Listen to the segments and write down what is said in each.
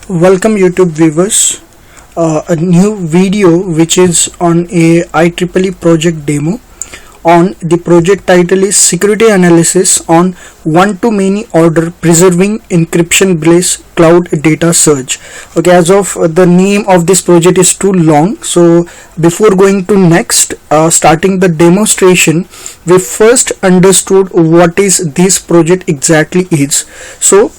Welcome YouTube viewers. A new video which is on a IEEE project demo. On the project title is Security Analysis on One-to-Many Order Preserving Encryption Based Cloud Data Search. Okay, as of the name of this project is too long, so before going to next, starting the demonstration, we first understood what is this project exactly is. So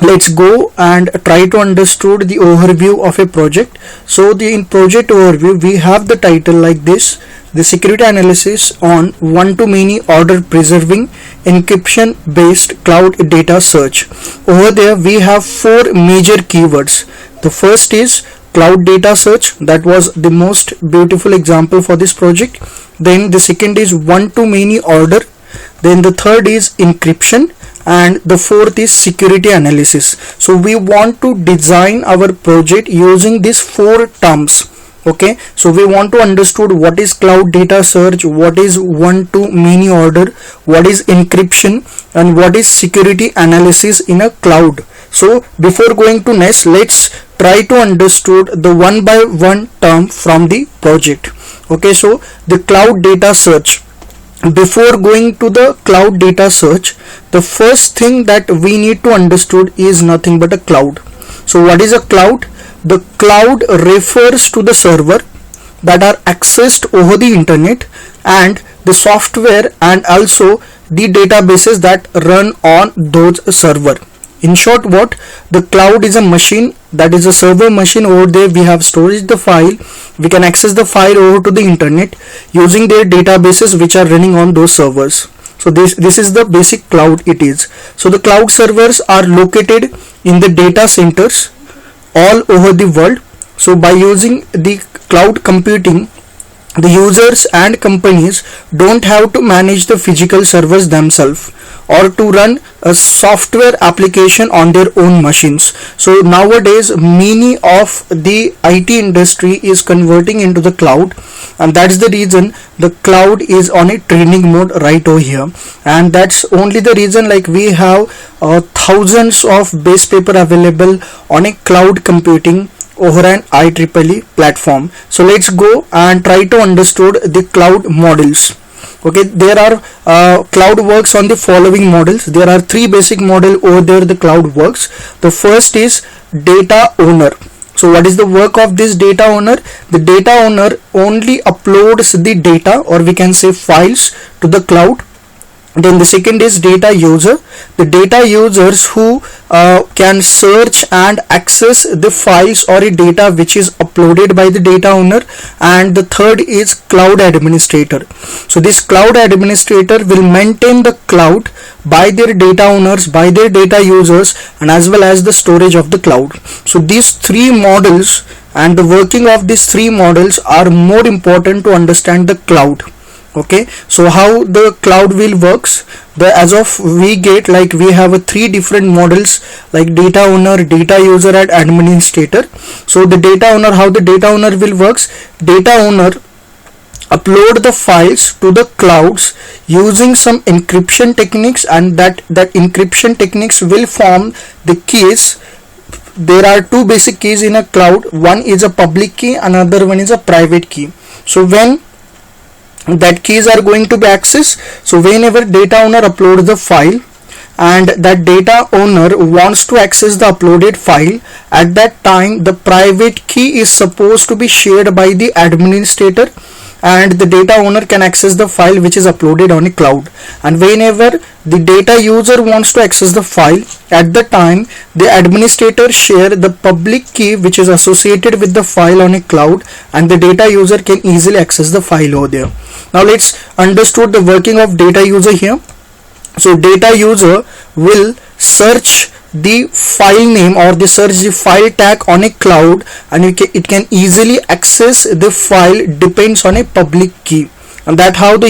let's go and try to understand the overview of a project. So in project overview we have the title like this: the security analysis on one-to-many order preserving encryption based cloud data search. Over there we have four major keywords. The first is cloud data search, that was the most beautiful example for this project. Then the second is one-to-many order. Then the third is encryption, and the fourth is security analysis. So we want to design our project using these four terms. Okay, so we want to understand what is cloud data search, what is one-to-many order, what is encryption, and what is security analysis in a cloud. So before going to next, let's try to understand the one by one term from the project. Okay, so the cloud data search. Before going to the cloud data search, the first thing that we need to understand is nothing but a cloud. So what is a cloud? The cloud refers to the server that are accessed over the internet, and the software and also the databases that run on those server. In short, what the cloud is a machine, that is a server machine. Over there we have storage the file, we can access the file over to the internet using their databases which are running on those servers. So this is the basic cloud it is. So the cloud servers are located in the data centers all over the world. So by using the cloud computing, the users and companies don't have to manage the physical servers themselves or to run a software application on their own machines. So nowadays many of the IT industry is converting into the cloud, and that's the reason the cloud is on a trending mode right over here. And that's only the reason like we have thousands of base paper available on a cloud computing over an IEEE platform. So let's go and try to understand the cloud models. Okay, there are cloud works on the following models. There are three basic model over there the cloud works. The first is data owner. So what is the work of this data owner? The data owner only uploads the data, or we can say files, to the cloud. Then the second is data user, the data users who can search and access the files or a data which is uploaded by the data owner. And the third is cloud administrator. So this cloud administrator will maintain the cloud by their data owners, by their data users, and as well as the storage of the cloud. So these three models and the working of these three models are more important to understand the cloud. Okay, so how the cloud will works, as of we get like we have three different models like data owner, data user, and administrator. So the data owner, how the data owner will works: data owner upload the files to the clouds using some encryption techniques, and that encryption techniques will form the keys. There are two basic keys in a cloud. One is a public key, another one is a private key. So when that keys are going to be accessed, so whenever data owner uploads the file and that data owner wants to access the uploaded file, at that time the private key is supposed to be shared by the administrator, and the data owner can access the file which is uploaded on a cloud. And whenever the data user wants to access the file, at the time the administrator share the public key which is associated with the file on a cloud, and the data user can easily access the file over there. Now let's understand the working of data user here. So data user will search the file name or the search the file tag on a cloud, and it can easily access the file depends on a public key. And that how the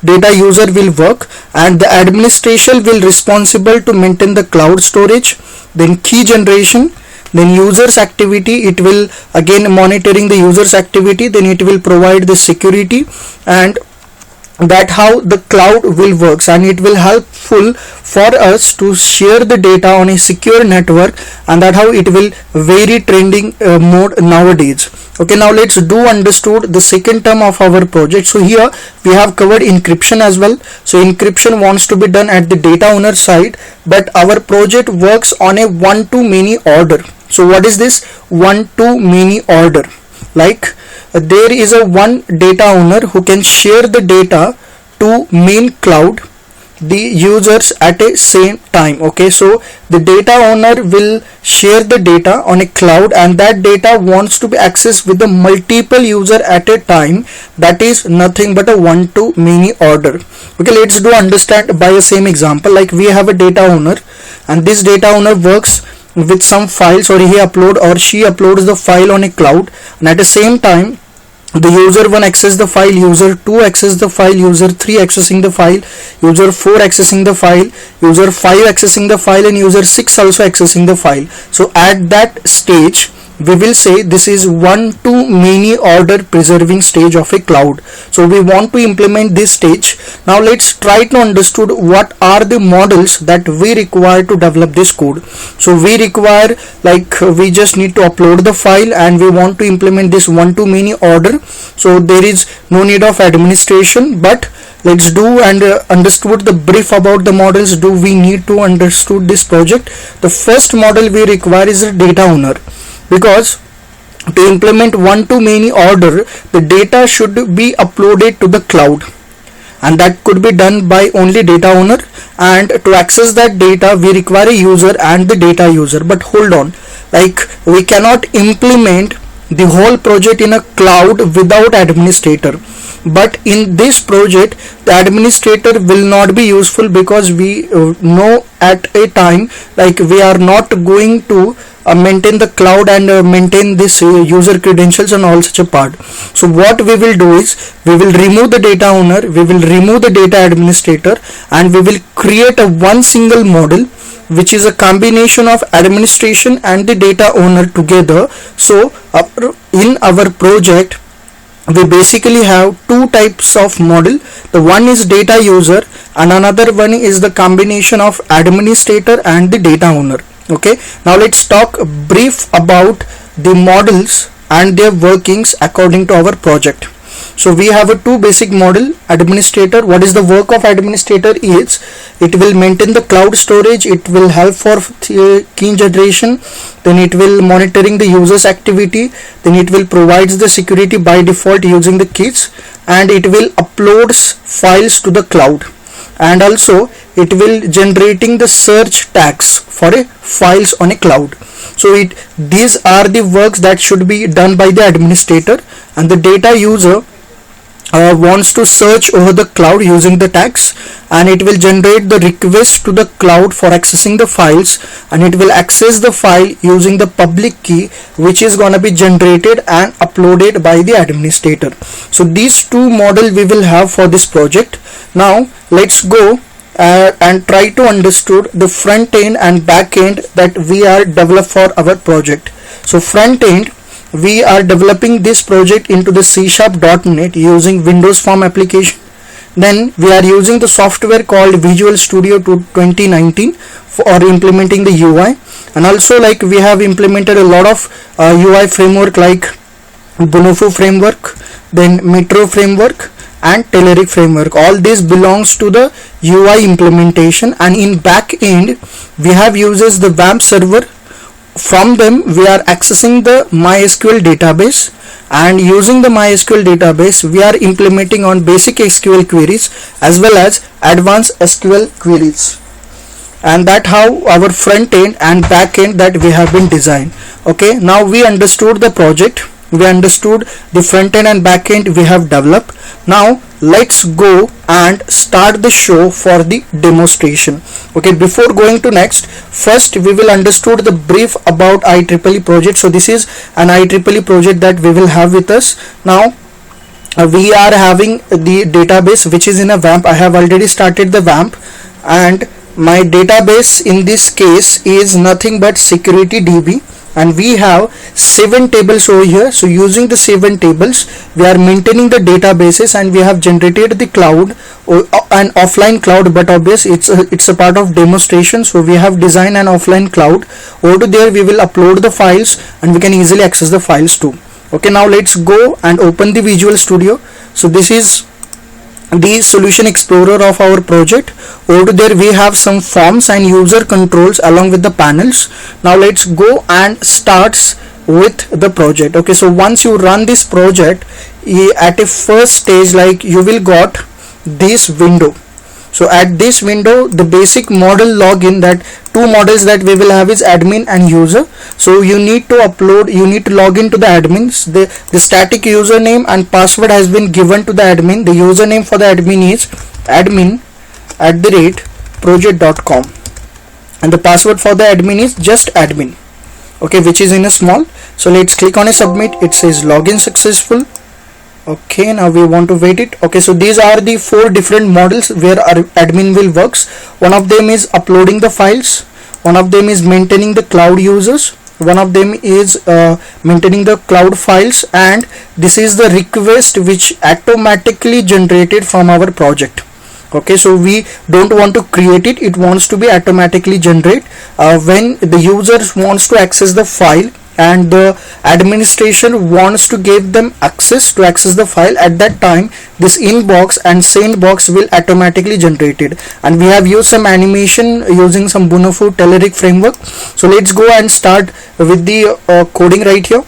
data user will work, and the administration will responsible to maintain the cloud storage. Then key generation, then users activity, it will again monitoring the users activity, then it will provide the security, and that how the cloud will works, and it will helpful for us to share the data on a secure network, and that how it will very trending mode nowadays. Okay, now let's do understood the second term of our project. So here we have covered encryption as well. So encryption wants to be done at the data owner side, but our project works on a one-to-many order. So what is this one-to-many order? Like there is a one data owner who can share the data to main cloud, the users at a same time. Okay, so the data owner will share the data on a cloud, and that data wants to be accessed with the multiple user at a time. That is nothing but a one-to-many order. Okay, let's do understand by a same example. Like we have a data owner, and this data owner works with some files, or he upload or she uploads the file on a cloud, and at the same time the user 1 access the file, user 2 access the file, user 3 accessing the file, user 4 accessing the file, user 5 accessing the file, and user 6 also accessing the file. So at that stage we will say this is one-to-many order preserving stage of a cloud. So we want to implement this stage. Now let's try to understood what are the models that we require to develop this code. So we require, like we just need to upload the file, and we want to implement this one-to-many order. So there is no need of administration, but let's do and understood the brief about the models. Do we need to understood this project? The first model we require is a data owner, because to implement one-to-many order, the data should be uploaded to the cloud, and that could be done by only data owner. And to access that data we require a user and the data user. But hold on, like we cannot implement the whole project in a cloud without administrator. But in this project the administrator will not be useful, because we know at a time like we are not going to maintain the cloud and maintain this user credentials and all such a part. So what we will do is we will remove the data owner, we will remove the data administrator, and we will create a one single model which is a combination of administration and the data owner together. So in our project we basically have two types of model. The one is data user, and another one is the combination of administrator and the data owner. Okay, now let's talk brief about the models and their workings according to our project. So we have a two basic model. Administrator, what is the work of administrator is it will maintain the cloud storage, it will help for key generation, then it will monitoring the users activity, then it will provides the security by default using the keys, and it will uploads files to the cloud, and also it will generating the search tags for a files on a cloud. So these are the works that should be done by the administrator, and the data user wants to search over the cloud using the tags, and it will generate the request to the cloud for accessing the files, and it will access the file using the public key which is gonna be generated and uploaded by the administrator. So these two model we will have for this project. Now let's go and try to understood the front end and back end that we are developed for our project. So front end, we are developing this project into the C#.NET using Windows Form application. Then we are using the software called Visual Studio 2019 for implementing the UI, and also like we have implemented a lot of UI framework like Bonofo framework, then Metro framework, and Telerik framework. All this belongs to the UI implementation, and in back end we have uses the WAMP server. From them we are accessing the MySQL database, and using the MySQL database we are implementing on basic SQL queries as well as advanced SQL queries. And that how our front end and back end that we have been designed. Okay, now we understood the project, we understood the front end and back end we have developed. Now let's go and start the show for the demonstration. Okay, before going to next, first we will understood the brief about IEEE project. So this is an IEEE project that we will have with us. Now we are having the database which is in a WAMP. I have already started the WAMP, and my database in this case is nothing but security DB. and we have 7 tables over here. So using the 7 tables, we are maintaining the databases, and we have generated the cloud, an offline cloud, but obviously it's a part of demonstration. So we have designed an offline cloud. Over to there we will upload the files, and we can easily access the files too. Okay, now let's go and open the Visual Studio. So this is the solution explorer of our project. Over there we have some forms and user controls along with the panels. Now let's go and start with the project. Okay, so once you run this project, at a first stage, like, you will got this window. So at this window, the basic model login, that two models that we will have is admin and user. So you need to log into the admins. The static username and password has been given to the admin. The username for the admin is admin@project.com, and the password for the admin is just admin, okay, which is in a small. So let's click on a submit. It says login successful. Okay, now we want to wait it. Okay, so these are the 4 different models where our admin will works. One of them is uploading the files, one of them is maintaining the cloud users, one of them is maintaining the cloud files, and this is the request which automatically generated from our project. Okay, so we don't want to create it, it wants to be automatically generate when the user wants to access the file and the administration wants to give them access to access the file. At that time, this inbox and send box will automatically generated, and we have used some animation using some Bunafu Telerik framework. So let's go and start with the coding right here.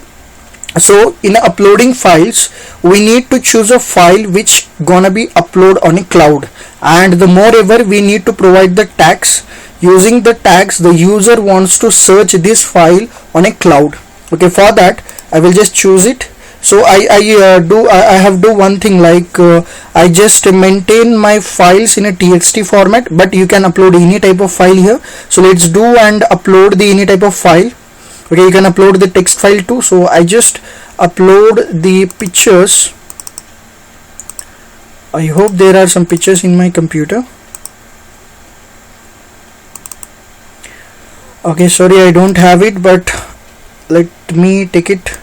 So in uploading files, we need to choose a file which gonna be upload on a cloud, and the moreover we need to provide the tags. Using the tags, the user wants to search this file on a cloud. Okay, for that I will just choose it. So I have do one thing, like I just maintain my files in a txt format, but you can upload any type of file here. So let's do and upload the any type of file. Okay, you can upload the text file too. So I just upload the pictures. I hope there are some pictures in my computer. Okay, sorry, I don't have it, but let me take it.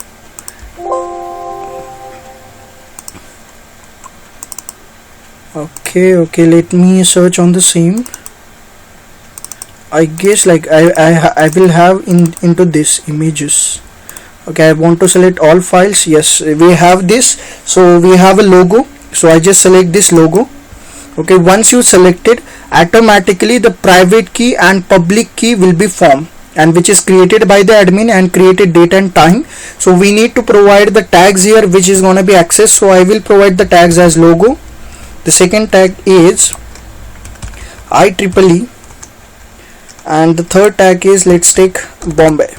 Okay, let me search on the same. I guess like I will have into this images. Okay, I want to select all files. Yes, we have this. So we have a logo. So I just select this logo. Okay, once you select it, automatically the private key and public key will be formed, and which is created by the admin and created date and time. So we need to provide the tags here which is going to be accessed. So I will provide the tags as logo. The second tag is IEEE, and the third tag is, let's take Bombay.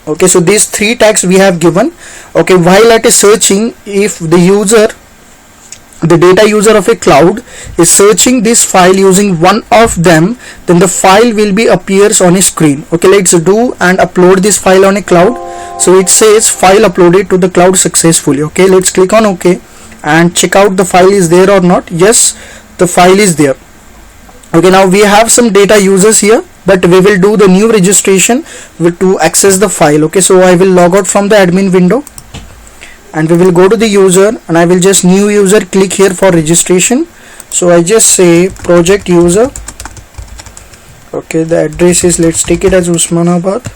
Okay, so these 3 tags we have given. Okay, while at a searching, if the data user of a cloud is searching this file using one of them, then the file will be appears on a screen. Okay, let's do and upload this file on a cloud. So it says file uploaded to the cloud successfully. Okay, let's click on OK and check out the file is there or not. Yes, the file is there. Okay, now we have some data users here, but we will do the new registration to access the file. Okay, so I will log out from the admin window, and we will go to the user, and I will just new user, click here for registration. So I just say project user. Okay, the address is, let's take it as Usmanabad.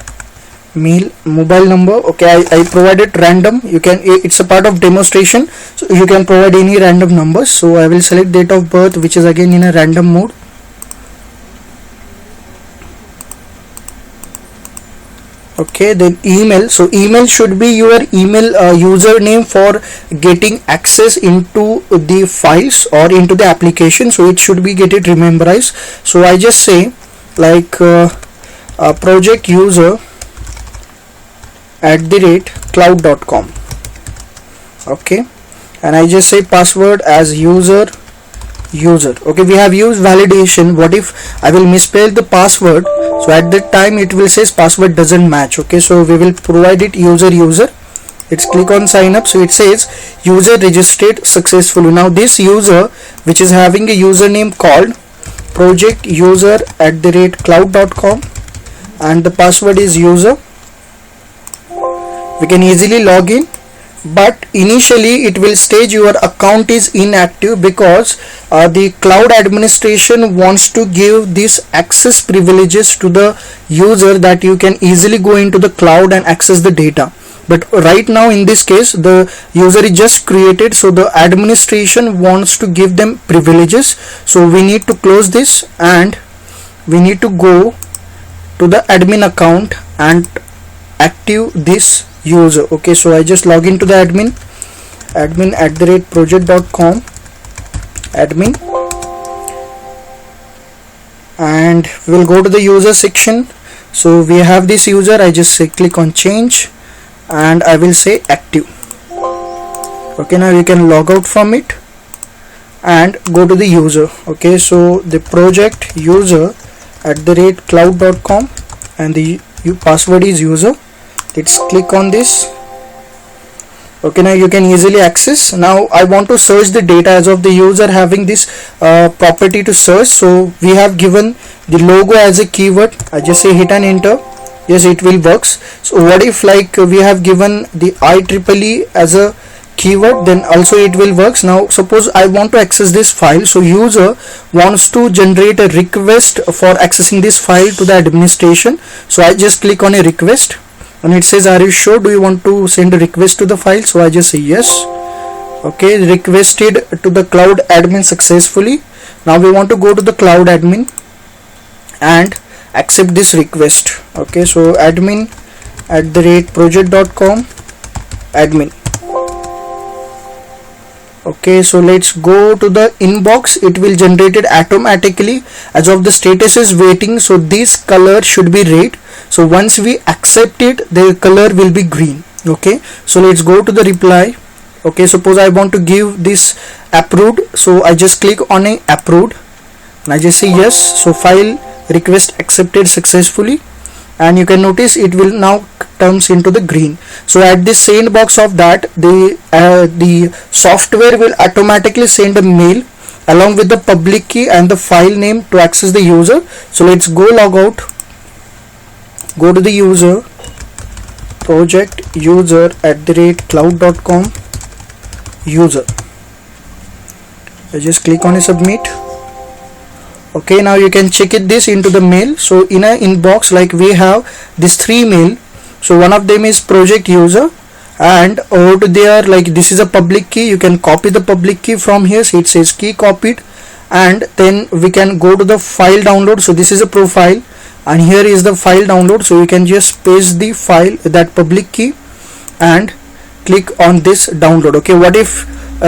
Mail, mobile number. Okay, I provided random. You can, it's a part of demonstration, so you can provide any random numbers. So I will select date of birth, which is again in a random mode. Okay, then email. So email should be your email username for getting access into the files or into the application. So it should be get it memorized. So I just say like project user @cloud.com. Okay, and I just say password as user. Okay, we have used validation. What if I will misspell the password? So at that time it will says password doesn't match. Okay, so we will provide it user. Let's click on sign up. So it says user registered successfully. Now this user, which is having a username called project user @cloud.com, and the password is user. We can easily log in, but initially it will state your account is inactive because the cloud administration wants to give these access privileges to the user that you can easily go into the cloud and access the data. But right now in this case the user is just created, so the administration wants to give them privileges. So we need to close this and we need to go to the admin account and active this user. Okay, so I just log into the admin@project.com admin, and we'll go to the user section. So we have this user. I just say click on change and I will say active. Okay, now you can log out from it and go to the user. Okay, so the project user@cloud.com and the password is user. Let's click on this. Okay, now you can easily access. Now I want to search the data as of the user having this property to search. So we have given the logo as a keyword. I just say hit and enter. Yes, it will works. So what if like we have given the IEEE as a keyword, then also it will works. Now suppose I want to access this file, so user wants to generate a request for accessing this file to the administration. So I just click on a request and it says, are you sure, do you want to send a request to the file? So I just say yes. Okay, requested to the cloud admin successfully. Now we want to go to the cloud admin and accept this request. Okay, so admin@project.com admin. Okay, so let's go to the inbox. It will generate it automatically. As of the status is waiting, so this color should be red. So once we accept it, the color will be green. Okay, so let's go to the reply. Okay, suppose I want to give this approved, so I just click on a approved and I just say yes. So file request accepted successfully, and you can notice it will now turns into the green. So at this sandbox of that, the software will automatically send a mail along with the public key and the file name to access the user. So let's go log out, go to the user, project user@cloud.com user. I just click on a submit. Okay, now you can check it this into the mail. So in a inbox, like we have this 3 mail. So one of them is project user, and over there, like this is a public key. You can copy the public key from here. So it says key copied, and then we can go to the file download. So this is a profile and here is the file download. So you can just paste the file, that public key, and click on this download. Okay, what if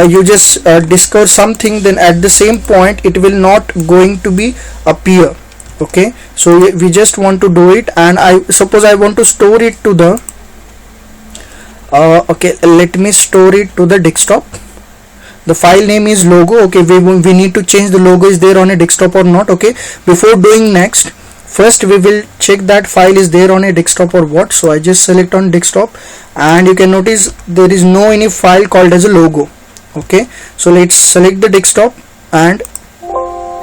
you just discover something, then at the same point it will not going to be appear. Okay, so we just want to do it, and I suppose I want to store it to the okay, let me store it to the desktop. The file name is logo. Okay, we need to change the logo is there on a desktop or not. Okay, before doing next, first we will check that file is there on a desktop or what. So I just select on desktop, and you can notice there is no any file called as a logo. Okay, so let's select the desktop, and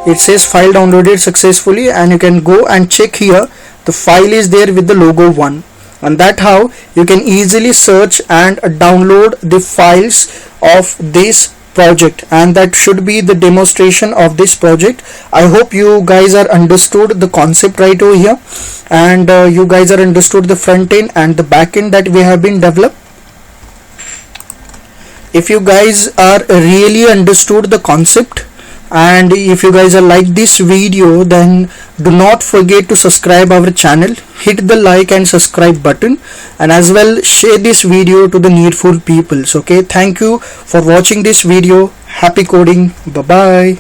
it says file downloaded successfully, and you can go and check here the file is there with the logo 1, and that how you can easily search and download the files of this project. And that should be the demonstration of this project. I hope you guys are understood the concept right over here, and you guys are understood the front end and the back end that we have been developed. If you guys are really understood the concept, and if you guys are like this video, then do not forget to subscribe our channel, hit the like and subscribe button, and as well share this video to the needful peoples. Okay, thank you for watching this video. Happy coding. Bye bye.